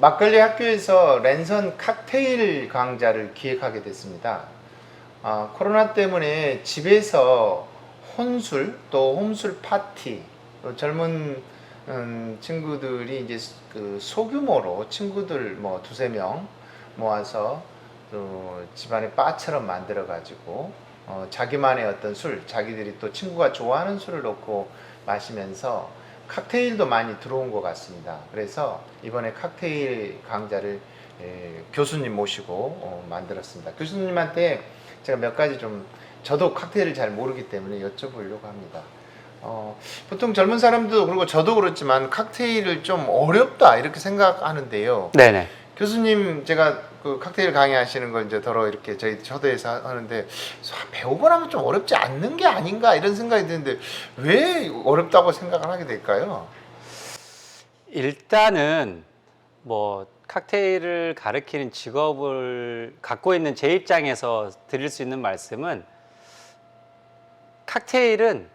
막걸리 학교에서 랜선 칵테일 강좌를 기획하게 됐습니다. 코로나 때문에 집에서 혼술 또 홈술 파티 또 젊은 친구들이 이제 그 소규모로 친구들 뭐 두세 명 모아서 또 집안에 바처럼 만들어 가지고 자기만의 어떤 술, 자기들이 또 친구가 좋아하는 술을 넣고 마시면서 칵테일도 많이 들어온 것 같습니다. 그래서 이번에 칵테일 강좌를 교수님 모시고 만들었습니다. 교수님한테 제가 몇 가지 좀, 저도 칵테일을 잘 모르기 때문에 여쭤보려고 합니다. 보통 젊은 사람도 그리고 저도 그렇지만 칵테일을 좀 어렵다 이렇게 생각하는데요. 네네. 교수님, 제가 그 칵테일 강의하시는 걸 이제 더러 이렇게 저희 초대해서 하는데 배우고 나면 좀 어렵지 않는 게 아닌가 이런 생각이 드는데 왜 어렵다고 생각을 하게 될까요? 일단은 뭐 칵테일을 가르치는 직업을 갖고 있는 제 입장에서 드릴 수 있는 말씀은, 칵테일은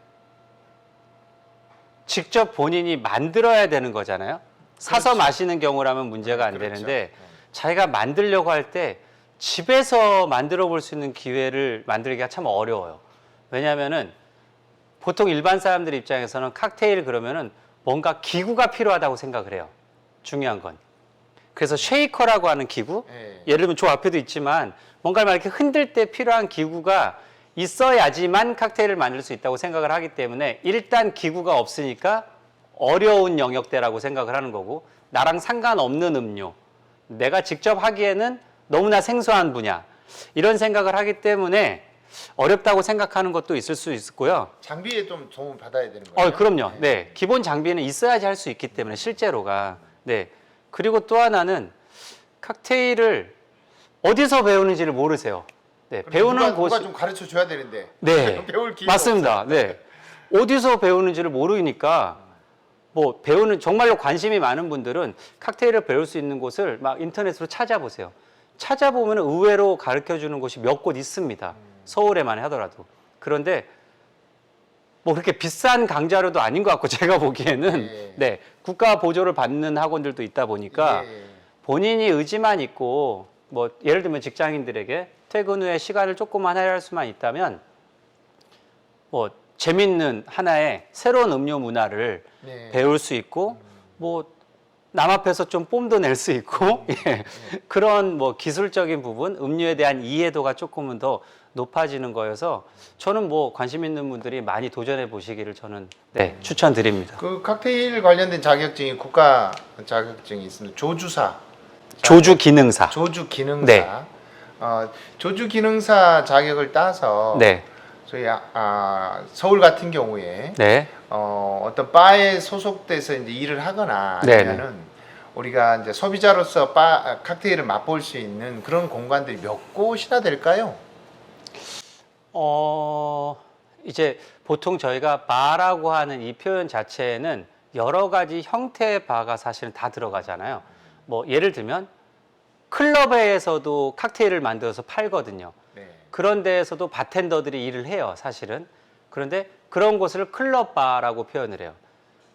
직접 본인이 만들어야 되는 거잖아요. 사서 그렇죠. 마시는 경우라면 문제가 안 그렇죠. 되는데, 자기가 만들려고 할 때 집에서 만들어 볼 수 있는 기회를 만들기가 참 어려워요. 왜냐하면은 보통 일반 사람들 입장에서는 칵테일 그러면은 뭔가 기구가 필요하다고 생각을 해요. 중요한 건. 그래서 쉐이커라고 하는 기구, 예를 들면 저 앞에도 있지만 뭔가를 막 이렇게 흔들 때 필요한 기구가 있어야지만 칵테일을 만들 수 있다고 생각을 하기 때문에, 일단 기구가 없으니까 어려운 영역대라고 생각을 하는 거고, 나랑 상관없는 음료, 내가 직접 하기에는 너무나 생소한 분야, 이런 생각을 하기 때문에 어렵다고 생각하는 것도 있을 수 있고요. 장비에 좀 도움 받아야 되는 거예요? 그럼요. 네. 기본 장비는 있어야지 할 수 있기 때문에, 실제로가. 네. 그리고 또 하나는 칵테일을 어디서 배우는지를 모르세요. 네. 배우는 곳이. 누가 좀 가르쳐 줘야 되는데. 네. 배울 기회가 맞습니다. 없어요. 네. 어디서 배우는지를 모르니까, 뭐 배우는, 정말로 관심이 많은 분들은 칵테일을 배울 수 있는 곳을 막 인터넷으로 찾아보세요. 찾아보면 의외로 가르쳐 주는 곳이 몇 곳 있습니다. 서울에만 하더라도. 그런데 뭐 그렇게 비싼 강좌료도 아닌 것 같고, 제가 보기에는 네, 국가 보조를 받는 학원들도 있다 보니까 본인이 의지만 있고, 뭐 예를 들면 직장인들에게 퇴근 후에 시간을 조금만 할애할 수만 있다면 뭐 재밌는 하나의 새로운 음료 문화를 배울 수 있고, 뭐 남 앞에서 좀 뽐도 낼 수 있고, 예. 그런 뭐 기술적인 부분, 음료에 대한 이해도가 조금은 더 높아지는 거여서, 저는 뭐 관심 있는 분들이 많이 도전해 보시기를 저는 추천드립니다. 그 칵테일 관련된 자격증이 국가 자격증이 있습니다. 조주사. 조주 기능사. 조주 기능사. 네. 조주 기능사 자격을 따서 네. 저희 서울 같은 경우에 네. 어떤 바에 소속돼서 이제 일을 하거나 네네. 아니면은 우리가 이제 소비자로서 칵테일을 맛볼 수 있는 그런 공간들이 몇 곳이나 될까요? 이제 보통 저희가 바라고 하는 이 표현 자체에는 여러 가지 형태의 바가 사실은 다 들어가잖아요. 뭐 예를 들면 클럽에서도 칵테일을 만들어서 팔거든요. 네. 그런 데에서도 바텐더들이 일을 해요, 사실은. 그런데 그런 곳을 클럽 바라고 표현을 해요.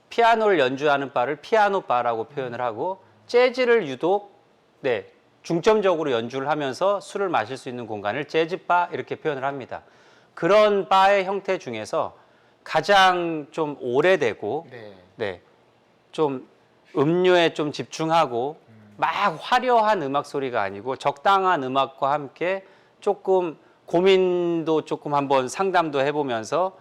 피아노를 연주하는 바를 피아노 바라고 표현을 하고, 재즈를 유독 중점적으로 연주를 하면서 술을 마실 수 있는 공간을 재즈 바 이렇게 표현을 합니다. 그런 바의 형태 중에서 가장 좀 오래되고 좀 음료에 좀 집중하고 막 화려한 음악 소리가 아니고 적당한 음악과 함께 조금 고민도 조금 한번 상담도 해보면서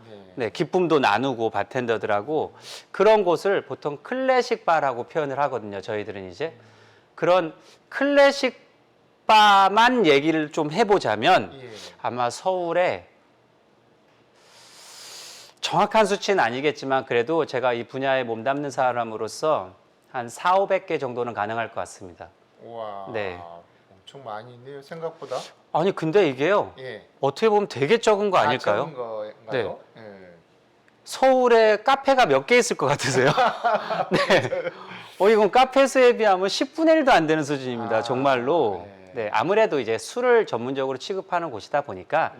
기쁨도 나누고 바텐더들하고, 그런 곳을 보통 클래식 바라고 표현을 하거든요. 저희들은 이제 그런 클래식 바만 얘기를 좀 해보자면, 아마 서울에 정확한 수치는 아니겠지만 그래도 제가 이 분야에 몸담는 사람으로서 한 400~500개 정도는 가능할 것 같습니다. 와, 네. 엄청 많이 있네요, 생각보다. 아니 근데 이게요, 어떻게 보면 되게 적은 거 아닐까요? 적은 거인가요? 네. 서울에 카페가 몇 개 있을 것 같으세요? 네. 이건 카페 수에 비하면 10분의 1도 안 되는 수준입니다. 정말로. 네. 아무래도 이제 술을 전문적으로 취급하는 곳이다 보니까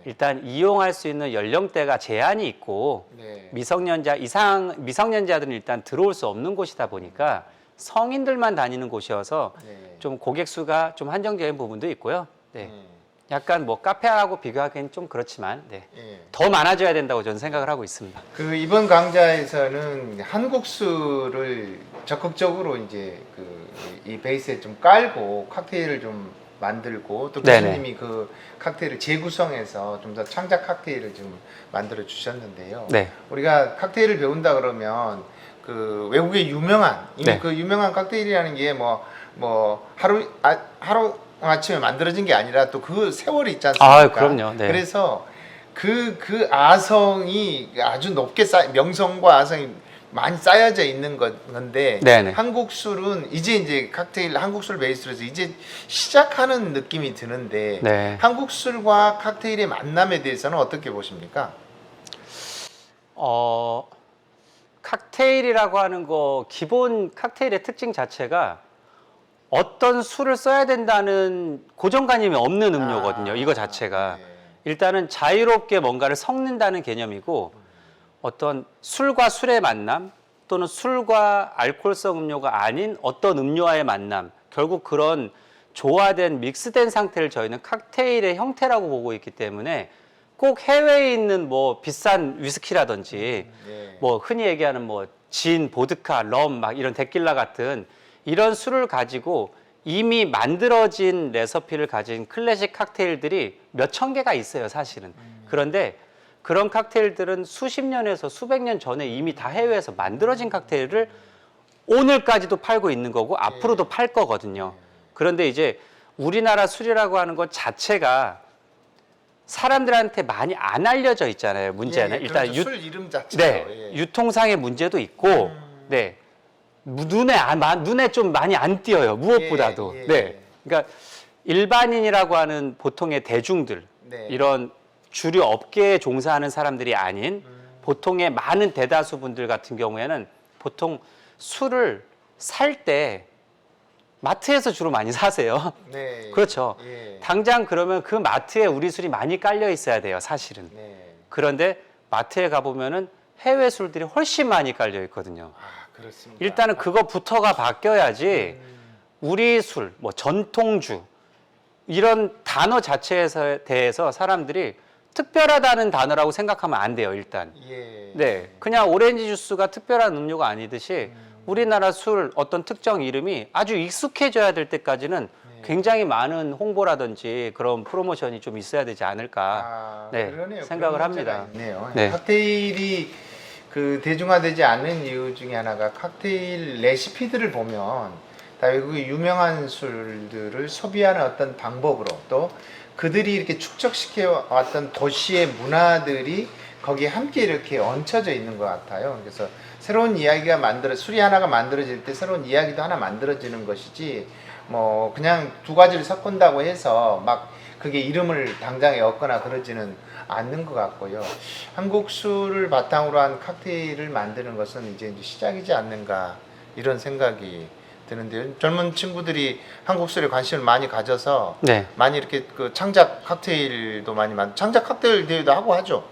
일단 이용할 수 있는 연령대가 제한이 있고, 미성년자들은 일단 들어올 수 없는 곳이다 보니까 성인들만 다니는 곳이어서 네. 좀 고객 수가 좀 한정적인 부분도 있고요. 네. 예. 약간 뭐 카페하고 비교하기는 좀 그렇지만 네. 예. 더 많아져야 된다고 저는 생각을 하고 있습니다. 그 이번 강좌에서는 한국수를 적극적으로 이제 그 이 베이스에 좀 깔고 칵테일을 좀 만들고 또 네네. 교수님이 그 칵테일을 재구성해서 좀 더 창작 칵테일을 좀 만들어 주셨는데요. 네. 우리가 칵테일을 배운다 그러면 그 외국의 유명한 이미 네. 그 유명한 칵테일이라는 게 뭐 하루 아침에 만들어진 게 아니라 또 그 세월이 있지 않습니까? 아, 그럼요. 네. 그래서 그 아성이 아주 높게 명성과 아성이 많이 쌓여져 있는 건데 네네. 한국 술은 이제 칵테일 한국 술 베이스로 해서 이제 시작하는 느낌이 드는데 네. 한국 술과 칵테일의 만남에 대해서는 어떻게 보십니까? 칵테일이라고 하는 거 기본 칵테일의 특징 자체가 어떤 술을 써야 된다는 고정관념이 없는 음료거든요. 이거 자체가 네. 일단은 자유롭게 뭔가를 섞는다는 개념이고 어떤 술과 술의 만남 또는 술과 알코올성 음료가 아닌 어떤 음료와의 만남, 결국 그런 조화된 믹스된 상태를 저희는 칵테일의 형태라고 보고 있기 때문에 꼭 해외에 있는 뭐 비싼 위스키라든지 네. 뭐 흔히 얘기하는 뭐 진, 보드카, 럼 막 이런 데킬라 같은 이런 술을 가지고 이미 만들어진 레시피를 가진 클래식 칵테일들이 몇 천 개가 있어요, 사실은. 그런데 그런 칵테일들은 수십 년에서 수백 년 전에 이미 다 해외에서 만들어진 칵테일을 오늘까지도 팔고 있는 거고 앞으로도 팔 거거든요. 그런데 이제 우리나라 술이라고 하는 것 자체가 사람들한테 많이 안 알려져 있잖아요. 문제는 일단 그렇죠. 술 이름 자체가 네, 유통상의 문제도 있고, 네, 눈에 좀 많이 안 띄어요. 무엇보다도. 예, 예. 네, 그러니까 일반인이라고 하는 보통의 대중들, 네. 이런 주류 업계에 종사하는 사람들이 아닌 보통의 많은 대다수 분들 같은 경우에는 보통 술을 살 때 마트에서 주로 많이 사세요. 네. 그렇죠. 예. 당장 그러면 그 마트에 우리 술이 많이 깔려 있어야 돼요, 사실은. 네. 그런데 마트에 가보면은 해외 술들이 훨씬 많이 깔려 있거든요. 아, 그렇습니다. 일단은 그거부터가 바뀌어야지 우리 술, 뭐 전통주 이런 단어 자체에 대해서 사람들이 특별하다는 단어라고 생각하면 안 돼요, 일단. 예. 네, 그냥 오렌지 주스가 특별한 음료가 아니듯이 우리나라 술 어떤 특정 이름이 아주 익숙해져야 될 때까지는 굉장히 많은 홍보라든지 그런 프로모션이 좀 있어야 되지 않을까 네, 그러네요. 생각을 그런 문제가 합니다. 있네요. 네. 칵테일이 그 대중화되지 않는 이유 중에 하나가 칵테일 레시피들을 보면 다 외국의 유명한 술들을 소비하는 어떤 방법으로 또 그들이 이렇게 축적시켜 왔던 도시의 문화들이 거기에 함께 이렇게 얹혀져 있는 것 같아요. 그래서 새로운 이야기가 술이 하나가 만들어질 때 새로운 이야기도 하나 만들어지는 것이지 뭐 그냥 두 가지를 섞은다고 해서 막 그게 이름을 당장에 얻거나 그러지는 않는 것 같고요. 한국 술을 바탕으로 한 칵테일을 만드는 것은 이제 시작이지 않는가 이런 생각이 드는데요. 젊은 친구들이 한국 술에 관심을 많이 가져서 네. 많이 이렇게 그 창작 칵테일도 많이 창작 칵테일 대회도 하고 하죠.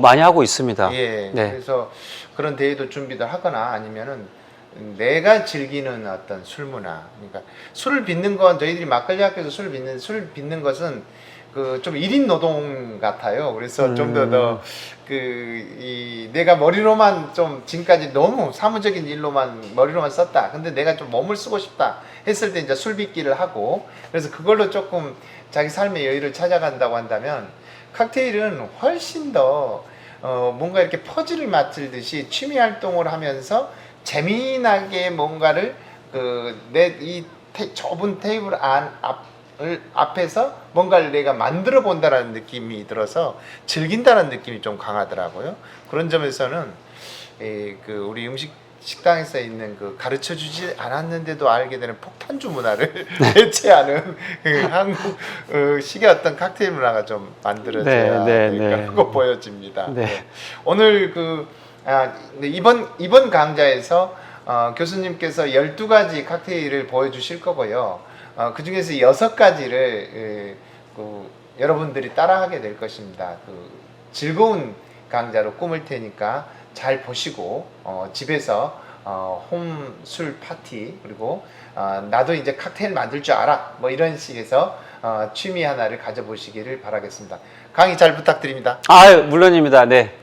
많이 하고 있습니다. 예. 네. 그래서 그런 대회도 준비를 하거나 아니면은 내가 즐기는 어떤 술 문화. 그러니까 술을 빚는 건 저희들이 막걸리 학교에서 술 빚는 것은 그 좀 1인 노동 같아요. 그래서 좀 더 내가 머리로만 좀 지금까지 너무 사무적인 일로만 머리로만 썼다. 근데 내가 좀 몸을 쓰고 싶다 했을 때 이제 술 빚기를 하고 그래서 그걸로 조금 자기 삶의 여유를 찾아간다고 한다면 칵테일은 훨씬 더 뭔가 이렇게 퍼즐을 맞추듯이 취미 활동을 하면서 재미나게 뭔가를 좁은 테이블 앞에서 뭔가를 내가 만들어 본다라는 느낌이 들어서 즐긴다는 느낌이 좀 강하더라고요. 그런 점에서는 우리 식당에서 있는 그 가르쳐 주지 않았는데도 알게 되는 폭탄주 문화를 대체하는 한국 식의 어떤 칵테일 문화가 좀 만들어져야 될까 보여집니다. 네. 오늘 이번 강좌에서 교수님께서 12가지 칵테일을 보여주실 거고요. 그 중에서 6가지를 여러분들이 따라하게 될 것입니다. 즐거운 강좌로 꾸밀 테니까 잘 보시고 집에서 홈술 파티 그리고 나도 이제 칵테일 만들 줄 알아 뭐 이런 식에서 취미 하나를 가져보시기를 바라겠습니다. 강의 잘 부탁드립니다. 아, 물론입니다. 네.